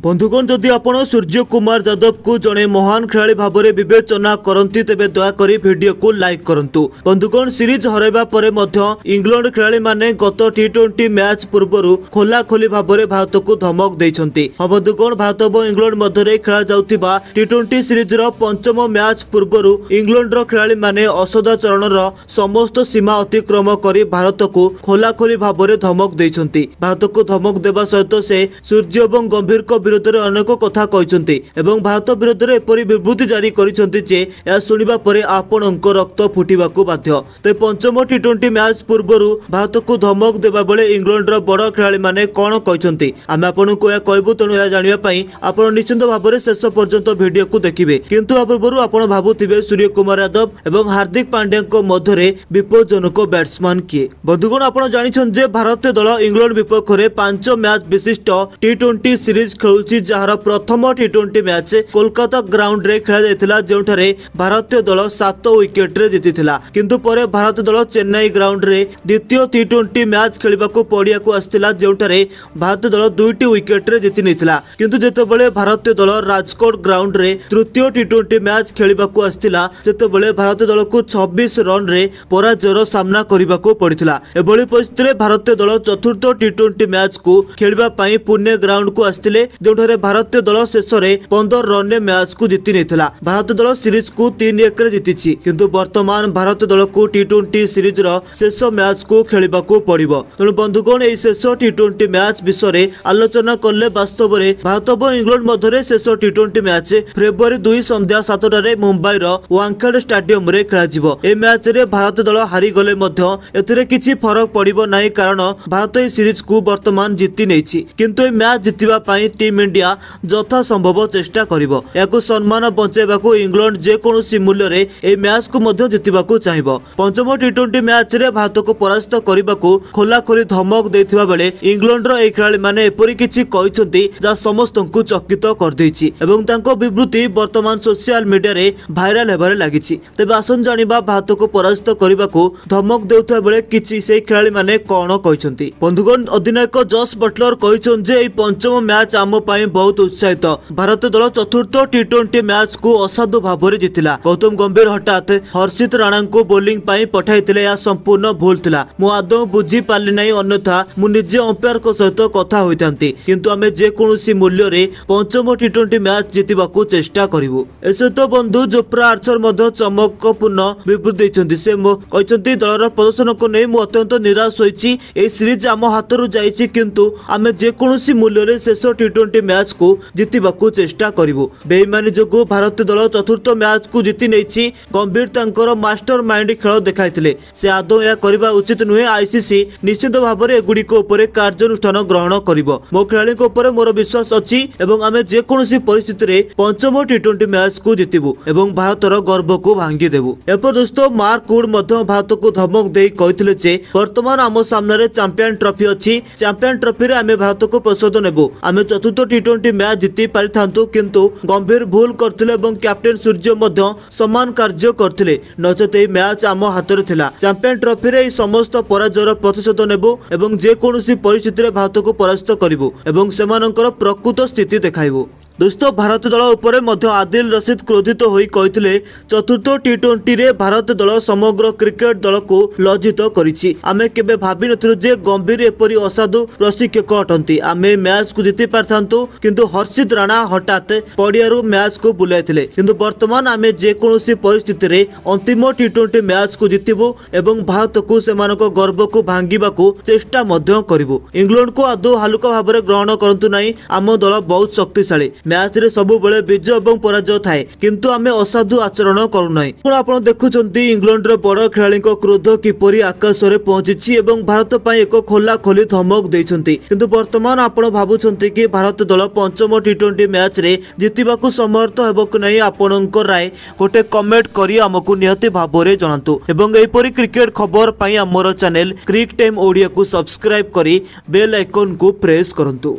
बंधुगण जदि आपण सूर्य कुमार यादव को जड़े महान खेलाड़ी भाव में विवेचना करती तेबे दयाकोरी वीडियो को लाइक करंतु। बंधुगण सीरीज हरैबा परे मध्य इंग्लैंड खेलाड़ी माने गत टी20 मैच पूर्व खोलाखोली भाव में भारत को धमक देइछंती। बंधुगण भारत और इंग्लैंड मध्य खेला जाउतिबा टी20 सीरीज रो पंचम मैच पूर्व इंग्लैंड रो खेलाड़ी माने असदाचरण समस्त सीमा अतिक्रम करी भारत को खोलाखोली भाव में धमक देइछंती। भारत को धमक देवा सहित से सूर्य और गंभीर विरोध में अनेक कथा कहते एवं भारत विरोध में एपरी विवृत्ति जारी करते जे यह शुणा पर आपणक रक्त फुटा बाध्य। तो पंचम टी20 मैच पूर्व भारत को धमक देवा बेले इंग्लैंड बड़ खेलाड़ी माने कौन कहते आम आपको यह कहूँ। तेणु यह जानापी आप निश्चित भाव में शेष पर्यंत वीडियो को देखिए। किंतु आ पूर्व आप भावुवे सूर्य कुमार यादव एवं हार्दिक पांड्या मध्य विपज्जनक बैट्समैन किए। बंधुगण आप जानते भारतीय दल इंग्लैंड विपक्ष में 5 मैच विशिष्ट टी20 सीरीज खेलुछि जहार प्रथम टी20 मैच कोलकाता ग्राउंड रे खेला जायतिला जोठारे भारतीय दल 7 विकेट रे जीतिथिला। किंतु परे भारतीय दल चेन्नई ग्राउंड रे द्वितीय टी20 मैच खेलिबाकू पड़िया को आस्थिला जोठारे भारतीय दल 2टी विकेट रे जीति निथिला। किंतु जेतेबेले भारतीय दल राजकोट ग्राउंड रे तृतीय टी20 मैच खेलिबाकू आस्थिला सेतेबेले भारतीय दल को 26 रन रे पराजयर सामना करिबाकू पड़िथिला। एभली परिस्थिति रे भारतीय दल चतुर्थ टी20 मैच को खेलिबा पई पुणे ग्राउंड को आस्थिले जोठारे भारतीय दल शेष में 15 रन मैच को जीति नहीं। भारतीय दल सीरीज को 3-1 जीति। किंतु वर्तमान भारतीय दल को टी20 सीरीज शेष मैच को खेलिबाकू पड़िबो। तेणु बंधुगण यह शेष टी20 मैच विषय आलोचना कले वास्तव में भारत और इंग्लैंड मध्य शेष टी20 मैच फेब्रुआरी 2 संध्या 7 मुंबई वानखेड़े स्टेडियम रे खेला। ए मैच रे भारतीय दल हारीगले एथिरे किछि फरक पड़िबो नाही कारण भारत यह सीरीज को वर्तमान जीति नहीं। किंतु ए मैच जीतिबा पई टीम इंडिया यथा संभव चेष्टा करिवो। याकू सम्मान बंचाइबाकू इंग्लैंड जेकोसी मूल्य रे ए मैच को मध्य जितिबाकू चाहिबो। पंचम टी20 मैच रे भारत को परास्त करिबाकू खोलाखोली धमक देथिबा बेले इंग्लैंड रो ए खेलाड़ी माने एपरि किछि कहिसंती जा समस्तंकू चकित कर दैछि एवं तांको विवृत्ति वर्तमान सोशल मीडिया रे भाइराल हेबारे लागिछि। तबे आसन जानिबा भारत को परास्त करिबाकू धमक देउथबा बेले किछि से खेलाड़ी माने कोन कहिसंती। बंधुगण अधिनायक जस बटलर कहिसं जे ए पंचम मैच आम पई बहुत उत्साहित। भारतीय दल चतुर्थ टी20 मैच को असाधु भाव में जीतिला। गौतम गंभीर हठात हर्षित राणा को बोलिंग पाई पठाइथिले या संपूर्ण भूल थिला। मु आदौ बुझी पारली नहीं अन्यथा मु निजे अंपायर को सहित कथा होइतांती। किंतु आमे जे कोनोसी मूल्य रे पंचम टी20 मैच जीतिबाकू चेष्टा करिवु। एसत बंधु जोफ्रा आर्चर मध्य चमकपूर्ण विवृत्ति दैछन्ती। से कहछन्ती दलर प्रदर्शन को नहीं मु अत्यंत निराश होइछि। ए सीरीज आम हातरु जाइछि किंतु आमे जे कोनोसी मूल्य रे शेष टी20 मैच को जीतिबाकू चेष्टा करिवु। बेईमानी जोगु भारतीय दल चतुर्थ मैच को जीति नहीं। गंभीर तांकर मास्टर माइंड खेल देखाइथिले। से आदौ या करिबा उचित नुहे। आईसीसी निश्चित भाव में एगुड़िक उपर कार्यानुष्ठान ग्रहण करिवो। मो खेलाड़ी उपर मोर विश्वास अछि एवं आमे जे कोनोसी परिस्थिति रे पंचम टी20 मैच को जीतिबु एवं भारतर गर्व को भांगी देबु। एपर दोस्तों मार्क वुड मध्य भारत को धमक देई कहिथिले जे वर्तमान आम सामने चैंपियन ट्रॉफी अछि। चैंपियन ट्रॉफी रे आमे भारत को प्रतिशोध नेबु। आमे चतुर्थ टी20 मैच जीति पारिथांतु किंतु गंभीर भूल करथिले एवं कैप्टेन सूर्य मध्य समान कार्य करथिले। नचेत ए मैच आम हातरे थिला। चैंपियन ट्रॉफी रे समस्त पराजयर प्रतिशोध नेबु एवं जे कोनोसी परिस्थिति रे भारत को परास्त करिवु एवं सेमानकर प्रकृत स्थिति देखाइबु। दोस्तों भारतीय दल उपर मध्य आदिल रशीद क्रोधित होई कहिथिले चतुर्थ टी20 रे भारतीय दल समग्र क्रिकेट दल को लज्जित करिछि। आमे केबे भाबी नथिलु जे गंभीर एपरि असाधु प्रशिक्षक अटंती। आमे मैच को जीति पारथांतु किंतु हर्षित राणा हठात पड़ियारू मैच को बुलाइथिले। किंतु वर्तमान आमे जे कोनोसी परिस्थिति रे अंतिम टी20 मैच को जीतिबु एवं भारत को सेमानक गर्व को भांगीबाकू चेष्टा मध्य करिवु। इंग्लैंड को आदौ हालुका भाव में ग्रहण करंतु नाही। आम दल बहुत शक्तिशाली। मैच रे सब बेले विजय और पराजय थाए किंतु आमे असाधु आचरण करू नाही। आपण देखुचंती इंग्लैंड रे बड़ खेलाड़ी क्रोध किपरि आकाश रे पहुंची एवं भारत पई एक खोला खोली धमक देइछंती। किंतु वर्तमान आपण भाबुचंती कि भारत दल पंचम टी20 मैच रे जितिबाकू समर्थ हेबो कि नाही। आपणकर राय गोटे कमेंट करी हमकु निहति भाव रे जणांतु एवं एपरि क्रिकेट खबर पई हमर चैनल क्रिक टाइम ओडिया को सब्सक्राइब करी बेल आइकन को प्रेस करंतु।